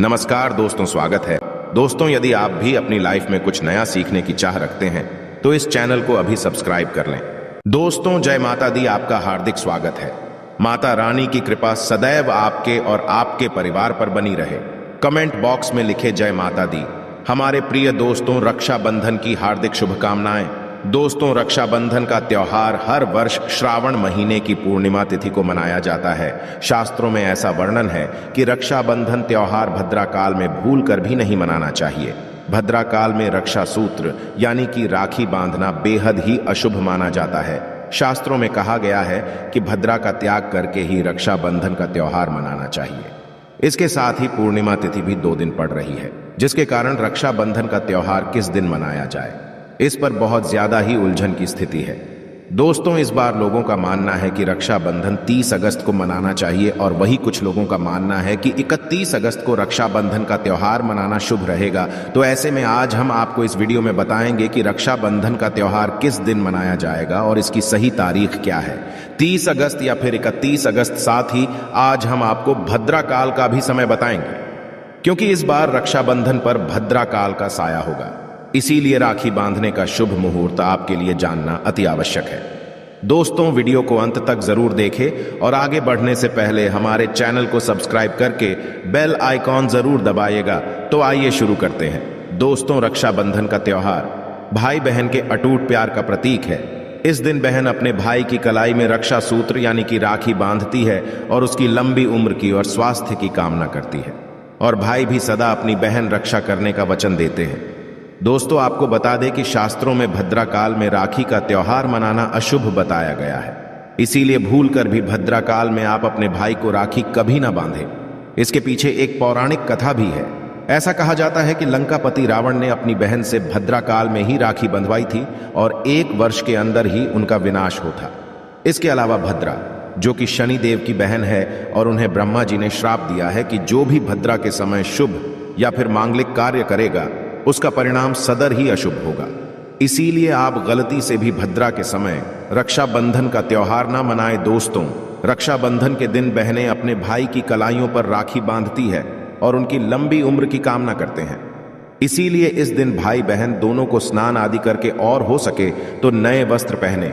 नमस्कार दोस्तों, स्वागत है। दोस्तों, यदि आप भी अपनी लाइफ में कुछ नया सीखने की चाह रखते हैं तो इस चैनल को अभी सब्सक्राइब कर लें। दोस्तों, जय माता दी, आपका हार्दिक स्वागत है। माता रानी की कृपा सदैव आपके और आपके परिवार पर बनी रहे। कमेंट बॉक्स में लिखे जय माता दी। हमारे प्रिय दोस्तों, रक्षाबंधन की हार्दिक शुभकामनाएं। दोस्तों, रक्षाबंधन का त्योहार हर वर्ष श्रावण महीने की पूर्णिमा तिथि को मनाया जाता है। शास्त्रों में ऐसा वर्णन है कि रक्षाबंधन त्योहार भद्रा काल में भूल कर भी नहीं मनाना चाहिए। भद्रा काल में रक्षा सूत्र यानी कि राखी बांधना बेहद ही अशुभ माना जाता है। शास्त्रों में कहा गया है कि भद्रा का त्याग करके ही रक्षाबंधन का त्योहार मनाना चाहिए। इसके साथ ही पूर्णिमा तिथि भी 2 दिन पड़ रही है, जिसके कारण रक्षाबंधन का त्योहार किस दिन मनाया जाए, इस पर बहुत ज्यादा ही उलझन की स्थिति है। दोस्तों, इस बार लोगों का मानना है कि रक्षाबंधन 30 अगस्त को मनाना चाहिए और वही कुछ लोगों का मानना है कि 31 अगस्त को रक्षाबंधन का त्योहार मनाना शुभ रहेगा। तो ऐसे में आज हम आपको इस वीडियो में बताएंगे कि रक्षाबंधन का त्योहार किस दिन मनाया जाएगा और इसकी सही तारीख क्या है, 30 अगस्त या फिर 31 अगस्त। साथ ही आज हम आपको भद्रा काल का भी समय बताएंगे, क्योंकि इस बार रक्षाबंधन पर भद्रा काल का साया होगा। इसीलिए राखी बांधने का शुभ मुहूर्त आपके लिए जानना अति आवश्यक है। दोस्तों, वीडियो को अंत तक जरूर देखें और आगे बढ़ने से पहले हमारे चैनल को सब्सक्राइब करके बेल आइकॉन जरूर दबाइएगा। तो आइए शुरू करते हैं। दोस्तों, रक्षाबंधन का त्योहार भाई बहन के अटूट प्यार का प्रतीक है। इस दिन बहन अपने भाई की कलाई में रक्षा सूत्र यानी कि राखी बांधती है और उसकी लंबी उम्र की और स्वास्थ्य की कामना करती है, और भाई भी सदा अपनी बहन रक्षा करने का वचन देते हैं। दोस्तों, आपको बता दें कि शास्त्रों में भद्रा काल में राखी का त्योहार मनाना अशुभ बताया गया है। इसीलिए भूलकर भी भद्रा काल में आप अपने भाई को राखी कभी ना बांधें। इसके पीछे एक पौराणिक कथा भी है। ऐसा कहा जाता है कि लंकापति रावण ने अपनी बहन से भद्रा काल में ही राखी बंधवाई थी और 1 वर्ष के अंदर ही उनका विनाश होता। इसके अलावा भद्रा, जो कि शनि देव की बहन है, और उन्हें ब्रह्मा जी ने श्राप दिया है कि जो भी भद्रा के समय शुभ या फिर मांगलिक कार्य करेगा उसका परिणाम सदर ही अशुभ होगा। इसीलिए आप गलती से भी भद्रा के समय रक्षाबंधन का त्योहार ना मनाएं। दोस्तों, रक्षाबंधन के दिन बहनें अपने भाई की कलाइयों पर राखी बांधती है और उनकी लंबी उम्र की कामना करते हैं। इसीलिए इस दिन भाई बहन दोनों को स्नान आदि करके और हो सके तो नए वस्त्र पहने,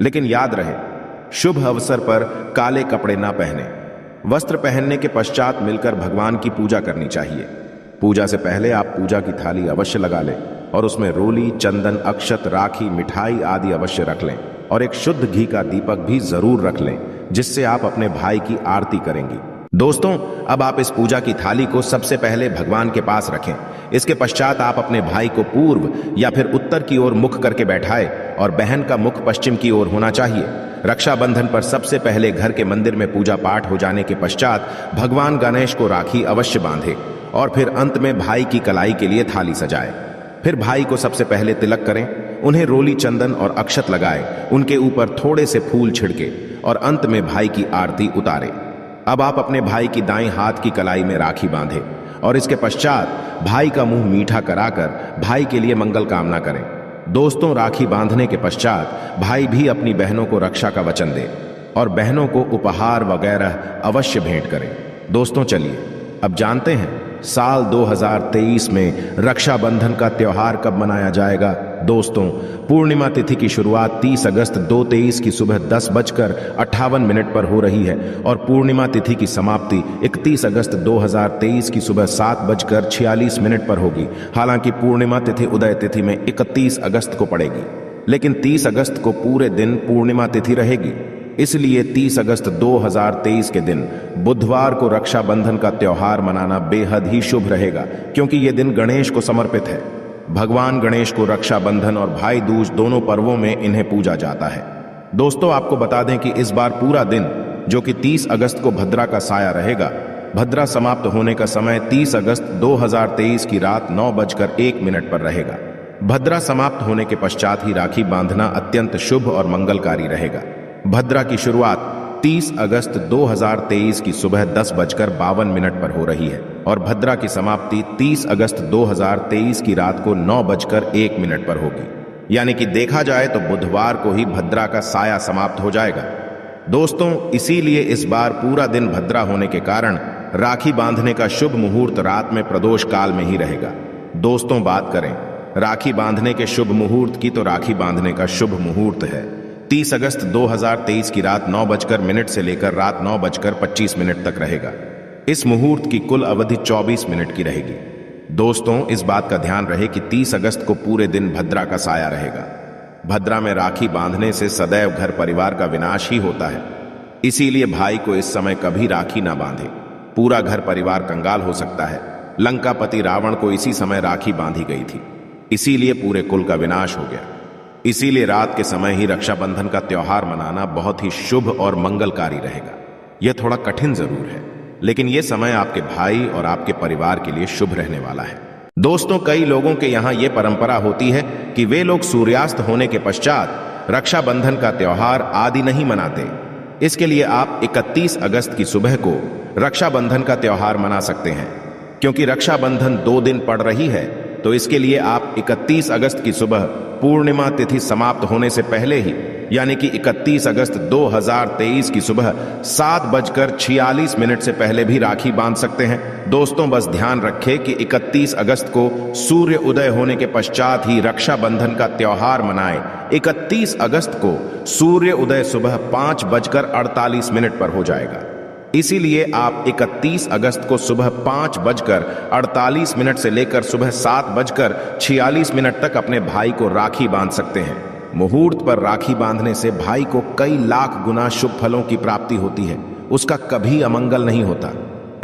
लेकिन याद रहे शुभ अवसर पर काले कपड़े ना पहने। वस्त्र पहनने के पश्चात मिलकर भगवान की पूजा करनी चाहिए। पूजा से पहले आप पूजा की थाली अवश्य लगा लें और उसमें रोली, चंदन, अक्षत, राखी, मिठाई आदि अवश्य रख लें और एक शुद्ध घी का दीपक भी जरूर रख लें, जिससे आप अपने भाई की आरती करेंगी। दोस्तों, अब आप इस पूजा की थाली को सबसे पहले भगवान के पास रखें। इसके पश्चात आप अपने भाई को पूर्व या फिर उत्तर की ओर मुख करके बैठाएं और बहन का मुख पश्चिम की ओर होना चाहिए। रक्षाबंधन पर सबसे पहले घर के मंदिर में पूजा पाठ हो जाने के पश्चात भगवान गणेश को राखी अवश्य बांधे और फिर अंत में भाई की कलाई के लिए थाली सजाएं। फिर भाई को सबसे पहले तिलक करें, उन्हें रोली, चंदन और अक्षत लगाएं, उनके ऊपर थोड़े से फूल छिड़के और अंत में भाई की आरती उतारें। अब आप अपने भाई की दाईं हाथ की कलाई में राखी बांधें और इसके पश्चात भाई का मुंह मीठा कराकर भाई के लिए मंगल कामना करें। दोस्तों, राखी बांधने के पश्चात भाई भी अपनी बहनों को रक्षा का वचन दे और बहनों को उपहार वगैरह अवश्य भेंट करें। दोस्तों, चलिए अब जानते हैं साल 2023 में रक्षाबंधन का त्योहार कब मनाया जाएगा। दोस्तों, पूर्णिमा तिथि की शुरुआत 30 अगस्त 2023 की सुबह 10:58 पर हो रही है और पूर्णिमा तिथि की समाप्ति 31 अगस्त 2023 की सुबह 7:46 पर होगी। हालांकि पूर्णिमा तिथि उदय तिथि में 31 अगस्त को पड़ेगी, लेकिन 30 अगस्त को पूरे दिन पूर्णिमा तिथि रहेगी। इसलिए 30 अगस्त 2023 के दिन बुधवार को रक्षाबंधन का त्योहार मनाना बेहद ही शुभ रहेगा, क्योंकि यह दिन गणेश को समर्पित है। भगवान गणेश को रक्षाबंधन और भाई दूज दोनों पर्वों में इन्हें पूजा जाता है। दोस्तों, आपको बता दें कि इस बार पूरा दिन, जो कि 30 अगस्त को भद्रा का साया रहेगा, भद्रा समाप्त होने का समय 30 अगस्त 2023 की रात 9:01 पर रहेगा। भद्रा समाप्त होने के पश्चात ही राखी बांधना अत्यंत शुभ और मंगलकारी रहेगा। भद्रा की शुरुआत 30 अगस्त 2023 की सुबह 10:52 पर हो रही है और भद्रा की समाप्ति 30 अगस्त 2023 की रात को 9:01 पर होगी। यानी कि देखा जाए तो बुधवार को ही भद्रा का साया समाप्त हो जाएगा। दोस्तों, इसीलिए इस बार पूरा दिन भद्रा होने के कारण राखी बांधने का शुभ मुहूर्त रात में प्रदोष काल में ही रहेगा। दोस्तों, बात करें राखी बांधने के शुभ मुहूर्त की, तो राखी बांधने का शुभ मुहूर्त है 30 अगस्त 2023 की रात 9:00 से लेकर रात 9:25 तक रहेगा। इस मुहूर्त की कुल अवधि 24 मिनट की रहेगी। दोस्तों, इस बात का ध्यान रहे कि 30 अगस्त को पूरे दिन भद्रा का साया रहेगा। भद्रा में राखी बांधने से सदैव घर परिवार का विनाश ही होता है। इसीलिए भाई को इस समय कभी राखी ना बांधे, पूरा घर परिवार कंगाल हो सकता है। लंकापति रावण को इसी समय राखी बांधी गई थी, इसीलिए पूरे कुल का विनाश हो गया। इसीलिए रात के समय ही रक्षाबंधन का त्योहार मनाना बहुत ही शुभ और मंगलकारी रहेगा। यह थोड़ा कठिन जरूर है, लेकिन यह समय आपके भाई और आपके परिवार के लिए शुभ रहने वाला है। दोस्तों, कई लोगों के यहाँ यह परंपरा होती है कि वे लोग सूर्यास्त होने के पश्चात रक्षाबंधन का त्योहार आदि नहीं मनाते। इसके लिए आप 31 अगस्त की सुबह को रक्षाबंधन का त्योहार मना सकते हैं। क्योंकि रक्षाबंधन 2 दिन पड़ रही है, तो इसके लिए आप 31 अगस्त की सुबह पूर्णिमा तिथि समाप्त होने से पहले ही, यानी कि 31 अगस्त 2023 की सुबह 7:46 से पहले भी राखी बांध सकते हैं। दोस्तों, बस ध्यान रखें कि 31 अगस्त को सूर्य उदय होने के पश्चात ही रक्षाबंधन का त्योहार मनाएं। 31 अगस्त को सूर्य उदय सुबह 5:48 पर हो जाएगा। इसीलिए आप 31 अगस्त को सुबह 5:48 से लेकर सुबह 7:46 तक अपने भाई को राखी बांध सकते हैं। मुहूर्त पर राखी बांधने से भाई को कई लाख गुना शुभ फलों की प्राप्ति होती है, उसका कभी अमंगल नहीं होता।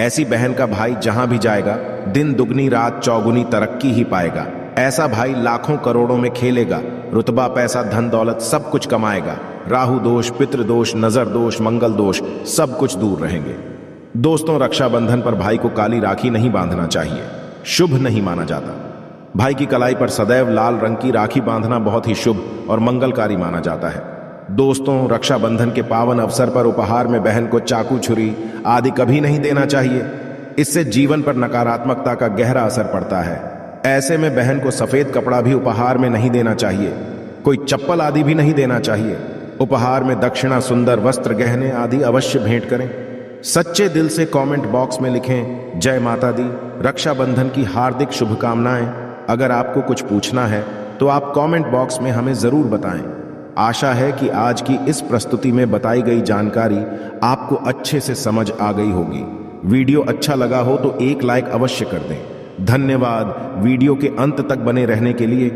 ऐसी बहन का भाई जहां भी जाएगा, दिन दुगनी रात चौगुनी तरक्की ही पाएगा। ऐसा भाई लाखों करोड़ों में खेलेगा, रुतबा पैसा धन दौलत सब कुछ कमाएगा। राहु दोष, पितृदोष, नजर दोष, मंगल दोष सब कुछ दूर रहेंगे। दोस्तों, रक्षाबंधन पर भाई को काली राखी नहीं बांधना चाहिए, शुभ नहीं माना जाता। भाई की कलाई पर सदैव लाल रंग की राखी बांधना बहुत ही शुभ और मंगलकारी माना जाता है। दोस्तों, रक्षाबंधन के पावन अवसर पर उपहार में बहन को चाकू, छुरी आदि कभी नहीं देना चाहिए। इससे जीवन पर नकारात्मकता का गहरा असर पड़ता है। ऐसे में बहन को सफेद कपड़ा भी उपहार में नहीं देना चाहिए, कोई चप्पल आदि भी नहीं देना चाहिए। उपहार में दक्षिणा, सुंदर वस्त्र, गहने आदि अवश्य भेंट करें। सच्चे दिल से कमेंट बॉक्स में लिखें जय माता दी, रक्षाबंधन की हार्दिक शुभकामनाएं। अगर आपको कुछ पूछना है तो आप कमेंट बॉक्स में हमें जरूर बताएं। आशा है कि आज की इस प्रस्तुति में बताई गई जानकारी आपको अच्छे से समझ आ गई होगी। वीडियो अच्छा लगा हो तो एक लाइक अवश्य कर दें। धन्यवाद वीडियो के अंत तक बने रहने के लिए।